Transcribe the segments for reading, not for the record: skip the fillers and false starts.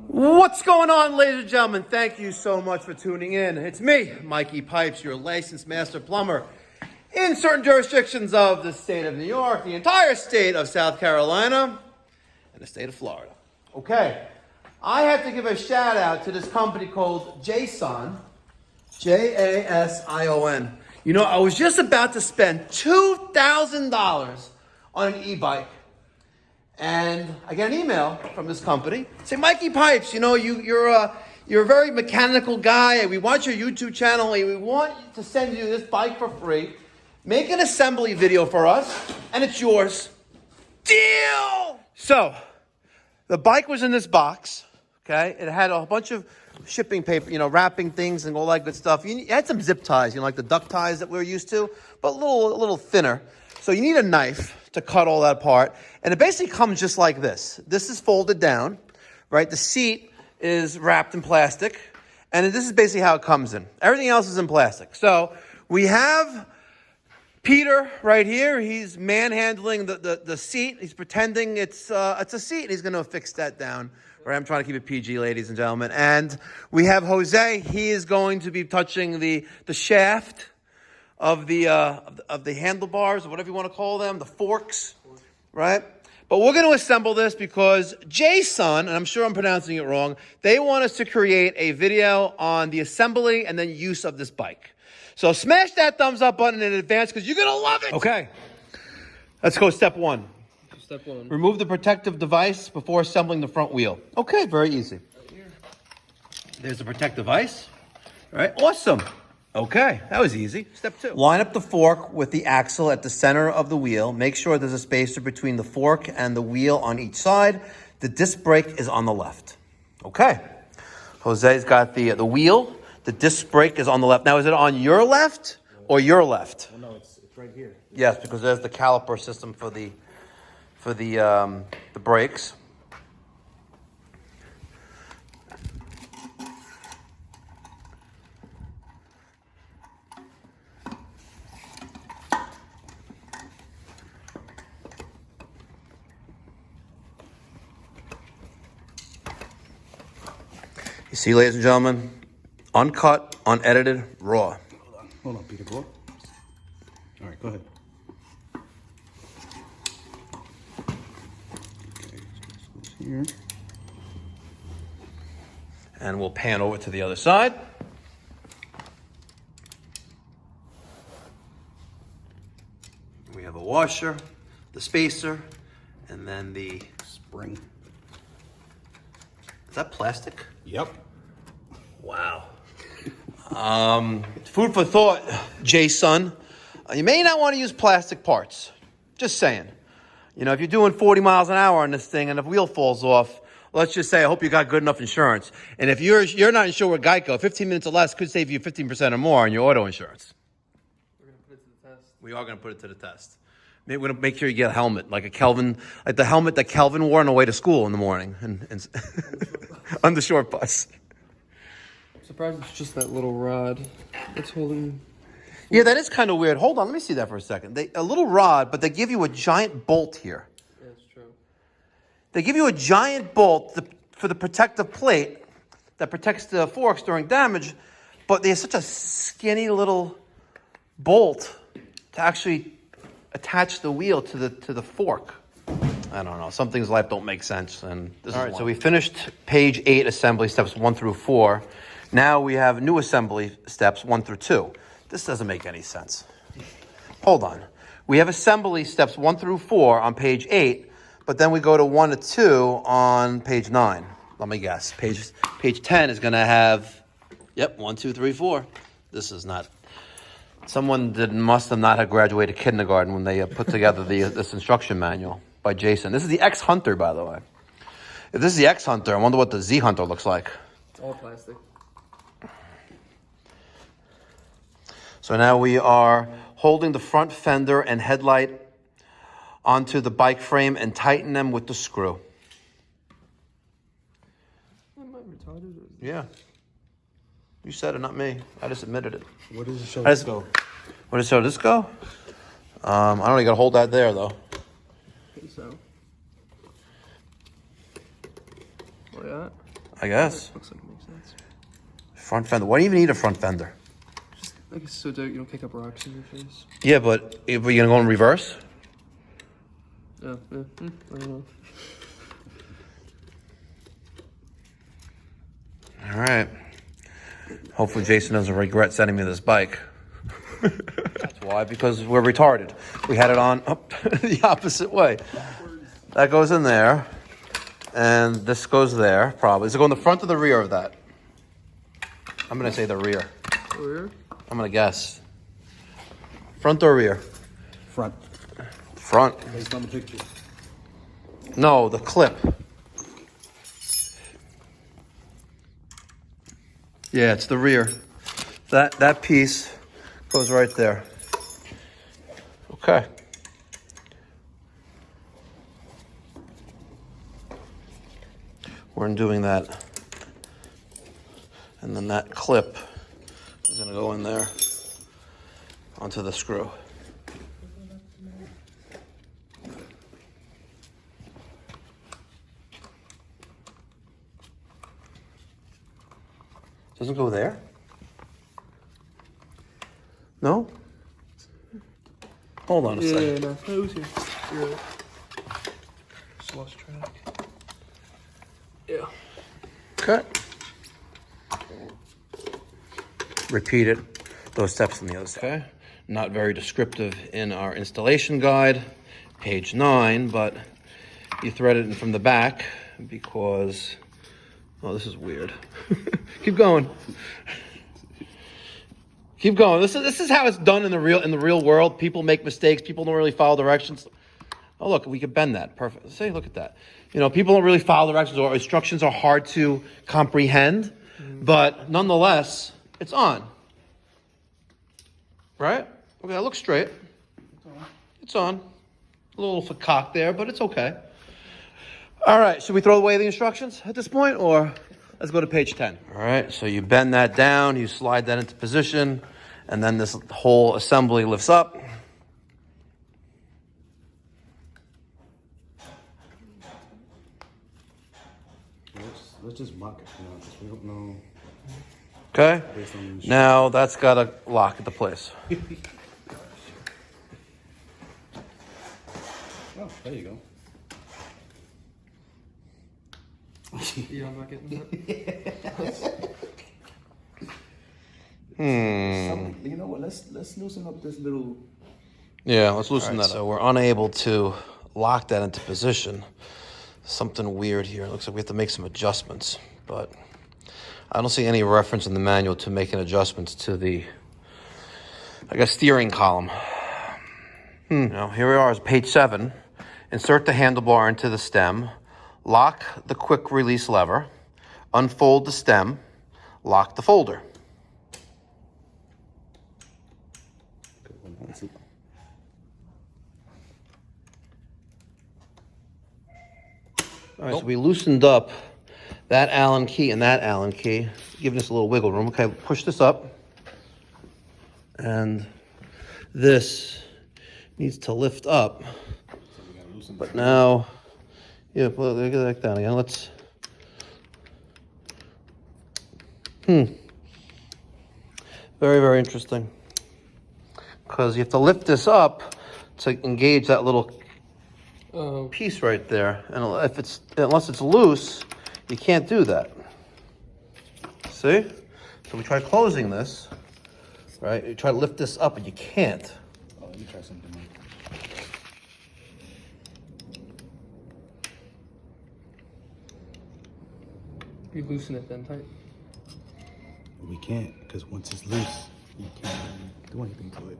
What's going on, ladies and gentlemen? Thank you so much for tuning in. It's me, Mikey Pipes, your licensed master plumber in certain jurisdictions of the state of New York, the entire state of South Carolina, and the state of Florida. Okay, I have to give a shout out to this company called Jasion, Jasion. You know, I was just about to spend $2,000 on an e-bike. And I get an email from this company. Say, Mikey Pipes, you know, you're a very mechanical guy. And we watch your YouTube channel. And we want to send you this bike for free. Make an assembly video for us, and it's yours. Deal! So, the bike was in this box. Okay, it had a bunch of shipping paper, you know, wrapping things and all that good stuff. It had some zip ties, you know, like the duck ties that we're used to, but a little thinner. So you need a knife to cut all that apart. And it basically comes just like this. This is folded down, right? The seat is wrapped in plastic. And this is basically how it comes in. Everything else is in plastic. So we have Peter right here. He's manhandling the seat. He's pretending it's a seat. And he's going to fix that down. Right? I'm trying to keep it PG, ladies and gentlemen. And we have Jose. He is going to be touching the shaft of the handlebars, or whatever you want to call them, the forks, right? But we're going to assemble this because Jason, and I'm sure I'm pronouncing it wrong, they want us to create a video on the assembly and then use of this bike. So smash that thumbs up button in advance because you're going to love it. Okay, let's go step one. Step one. Remove the protective device before assembling the front wheel. Okay, very easy. Right here. There's the protective device. All right, awesome. Okay, that was easy. Step two. Line up the fork with the axle at the center of the wheel. Make sure there's a spacer between the fork and the wheel on each side. The disc brake is on the left. Okay. Jose's got the wheel. The disc brake is on the left. Now, is it on your left or your left? Well, no, it's right here. Yes, because there's the caliper system for the brakes. You see, ladies and gentlemen, uncut, unedited, raw. Hold on, Peter, go. All right, go ahead. Okay, so this goes here. And we'll pan over to the other side. We have a washer, the spacer, and then the Spring. Is that plastic? Yep. Wow. Food for thought, Jason. You may not want to use plastic parts. Just saying. You know, if you're doing 40 miles an hour on this thing and the wheel falls off, let's just say, I hope you got good enough insurance. And if you're not insured with Geico, 15 minutes or less could save you 15% or more on your auto insurance. We're going to put it to the test. We are going to put it to the test. We're going to make sure you get a helmet, like the helmet that Kelvin wore on the way to school in the morning and on the short bus. I'm surprised it's just that little rod that's holding. Yeah, that is kind of weird. Hold on, let me see that for a second. A little rod, but they give you a giant bolt here. Yeah, it's true. They give you a giant bolt for the protective plate that protects the forks during damage, but there's such a skinny little bolt to actually attach the wheel to the fork. I don't know. Some things in life don't make sense. And this all right, so we finished page 8 assembly steps 1 through 4. Now we have new assembly steps 1 through 2. This doesn't make any sense. Hold on. We have assembly steps 1 through 4 on page 8, but then we go to 1 to 2 on page 9. Let me guess. Page 10 is going to have, 1, 2, 3, 4. This is not. Someone must have not have graduated kindergarten when they put together this instruction manual by Jason. This is the X-Hunter, by the way. If this is the X-Hunter, I wonder what the Z-Hunter looks like. It's all plastic. So now we are holding the front fender and headlight onto the bike frame and tighten them with the screw. Am I retarded? Yeah. You said it, not me. I just admitted it. Where does it show this go? Where does this go? I don't know. You got to hold that there, though. I think so. Where at? I guess. Looks like it makes sense. Front fender. Why do you even need a front fender? I guess so you don't kick up rocks in your face. Yeah, but if we're gonna go in reverse? Yeah. I don't know. All right. Hopefully Jason doesn't regret sending me this bike. That's why, because we're retarded. We had it on the opposite way. That goes in there, and this goes there, probably. Does it go in the front or the rear of that? I'm going to say the rear. Rear? I'm going to guess. Front or rear? Front. Front. Based on the picture. No, the clip. Yeah, it's the rear. That piece goes right there. Okay. We're undoing that. And then that clip is going to go in there onto the screw. Doesn't go there? No? Hold on a second. No, it was here. You're right. Just lost track. Yeah. Okay. Repeat it, those steps on the other side. Okay. Not very descriptive in our installation guide, page 9, but you thread it in from the back because, oh, this is weird. Keep going. Keep going. This is how it's done in the real world. People make mistakes. People don't really follow directions. Oh, look, we could bend that. Perfect. See, look at that. You know, people don't really follow directions, or instructions are hard to comprehend, but nonetheless, it's on. Right? Okay, that looks straight. It's on. A little cock there, but it's okay. All right, should we throw away the instructions at this point, or let's go to page 10. All right, so you bend that down, you slide that into position, and then this whole assembly lifts up. Let's just mock it. You know, 'cause we don't know. Okay. Now that's got to lock into place. Oh, there you go. Yeah, I'm not getting that. You know what? Let's loosen up this little. Yeah, let's loosen that up. So we're unable to lock that into position. Something weird here. It looks like we have to make some adjustments, but I don't see any reference in the manual to making adjustments to the, I guess, steering column. Now, here we are, is page 7. Insert the handlebar into the stem. Lock the quick release lever. Unfold the stem. Lock the folder. All right, so we loosened up that Allen key and that Allen key, giving us a little wiggle room. Okay, push this up. And this needs to lift up. But now, yeah, put it back down again. Let's, Very, very interesting. Because you have to lift this up to engage that little piece right there, and unless it's loose, you can't do that. See? So we try closing this, right? You try to lift this up, and you can't. Oh, let me try something. You loosen it then tight. We can't, because once it's loose, you can't do anything to it.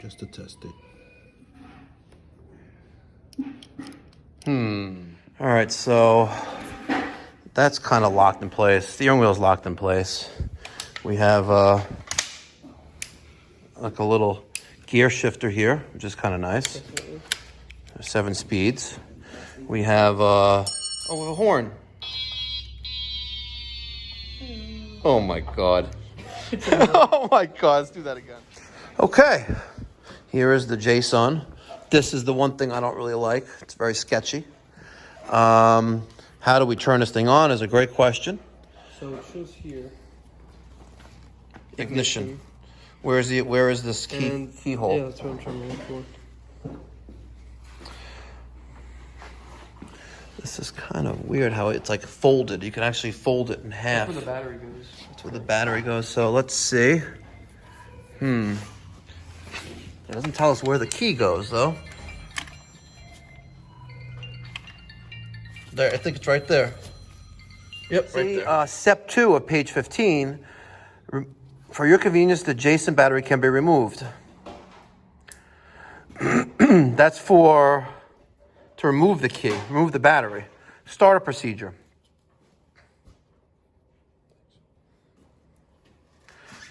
Just to test it. All right, so that's kind of locked in place. Steering wheel's locked in place. We have like a little gear shifter here, which is kind of nice. 7 speeds. We have a horn. Oh my God. Oh my God, let's do that again. Okay, Here is the Jason. This is the one thing I don't really like. It's very sketchy. How do we turn this thing on is a great question. So it shows here. Ignition. Where is this keyhole? Yeah, that's what I'm trying to look for. This is kind of weird how it's like folded. You can actually fold it in half. That's where the battery goes. That's where the battery goes. So let's see. It doesn't tell us where the key goes though. There, I think it's right there. Yep, right there. Step 2 of page 15. For your convenience, the Jason battery can be removed. That's to remove the key, remove the battery. Starter procedure.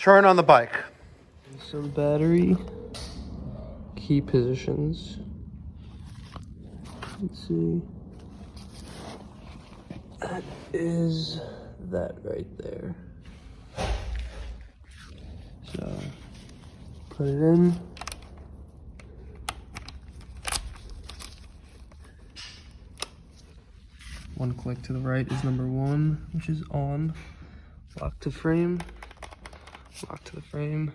Turn on the bike. So the battery, key positions. Let's see. That is that right there. So put it in. One click to the right is number 1, which is on. Lock to frame. Lock to the frame.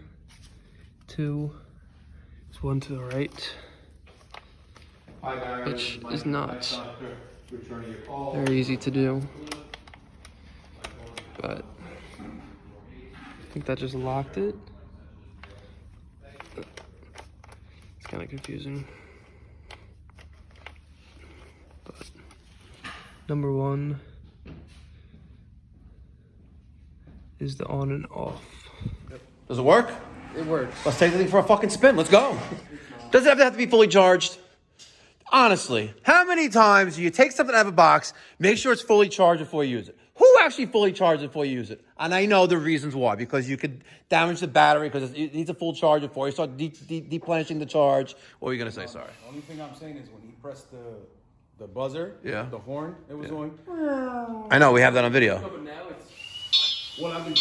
2 is 1 to the right, which is not very easy to do, but I think that just locked it. It's kind of confusing, but number 1 is the on and off. Does it work? It works. Let's take the thing for a fucking spin. Let's go. Does it have to be fully charged? Honestly, how many times do you take something out of a box, make sure it's fully charged before you use it? Who actually fully charges it before you use it? And I know the reasons why. Because you could damage the battery because it needs a full charge before you start deplenishing the charge. What were you going to say? Sorry. The only thing I'm saying is when he pressed the buzzer, Yeah. the horn, it was going. I know, we have that on video. But now it's... Well, I was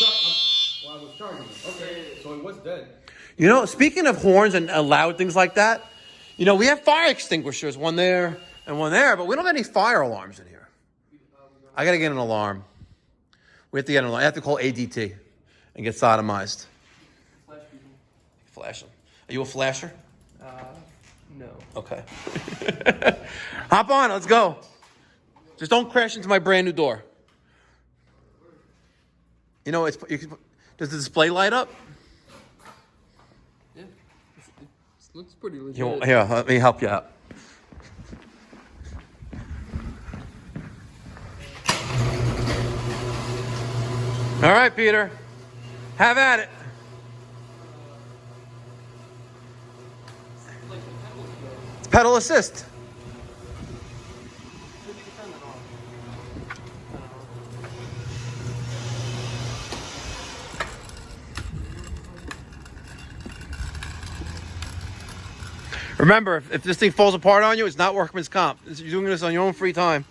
charging it. Okay, so it was dead. You know, speaking of horns and loud things like that, you know, we have fire extinguishers, one there and one there, but we don't have any fire alarms in here. I got to get an alarm. We have to get an alarm. I have to call ADT and get sodomized. Flash them. Are you a flasher? No. Okay. Hop on, let's go. Just don't crash into my brand new door. You know, does the display light up? Yeah. It looks pretty legit. Here, let me help you out. All right, Peter. Have at it. It's pedal assist. Remember, if this thing falls apart on you, it's not workman's comp. You're doing this on your own free time.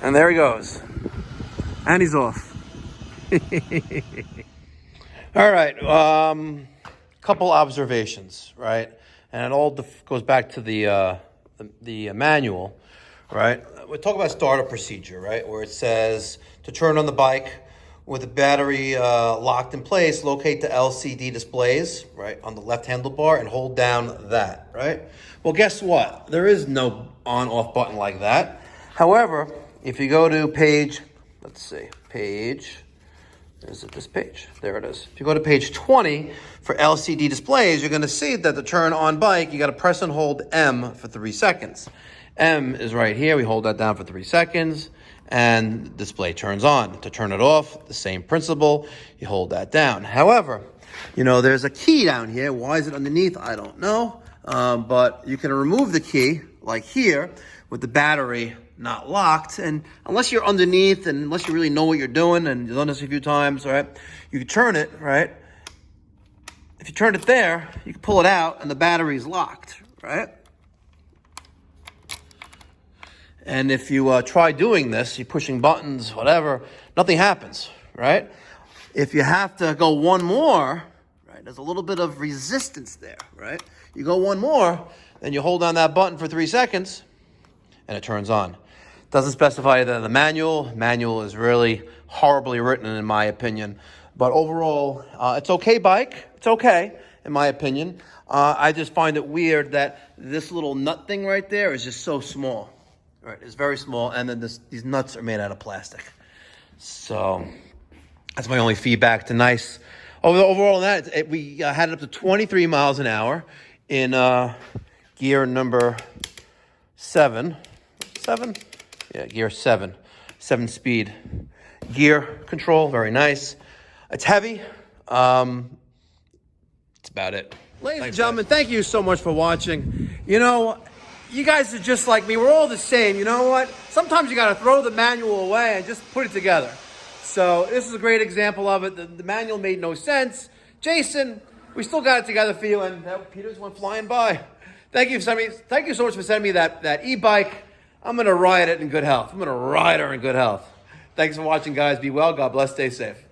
And there he goes. And he's off. All right. Couple observations, right? And it all goes back to the manual, right? We're talking about starter procedure, right? Where it says to turn on the bike with the battery locked in place, locate the LCD displays, right, on the left handlebar and hold down that, right? Well, guess what? There is no on-off button like that. However, if you go to page, let's see, is it this page? There it is. If you go to page 20 for LCD displays, you're going to see that the turn on bike, you got to press and hold M for 3 seconds. M is right here. We hold that down for 3 seconds and the display turns on. To turn it off, the same principle. You hold that down. However, you know, there's a key down here. Why is it underneath? I don't know. But you can remove the key like here with the battery not locked. And unless you're underneath and unless you really know what you're doing, and you've done this a few times, right? You can turn it, right? If you turn it there, you can pull it out and the battery's locked, right? And if you try doing this, you're pushing buttons, whatever, nothing happens, right? If you have to go one more, right, there's a little bit of resistance there, right? You go one more, then you hold down that button for 3 seconds, and it turns on. Doesn't specify the manual. Manual is really horribly written, in my opinion. But overall, it's okay bike. It's okay, in my opinion. I just find it weird that this little nut thing right there is just so small. Right, it's very small, and then these nuts are made out of plastic. So that's my only feedback to nice. Overall on that, we had it up to 23 miles an hour in gear number 7. 7? Yeah, gear 7. 7-speed gear control, very nice. It's heavy. That's about it. Ladies and gentlemen, thank you so much for watching. You know, you guys are just like me. We're all the same. You know what? Sometimes you got to throw the manual away and just put it together. So this is a great example of it. The manual made no sense. Jason, we still got it together for you, and that Peters went flying by. Thank you so much for sending me that e-bike. I'm going to ride it in good health. I'm going to ride her in good health. Thanks for watching, guys. Be well. God bless. Stay safe.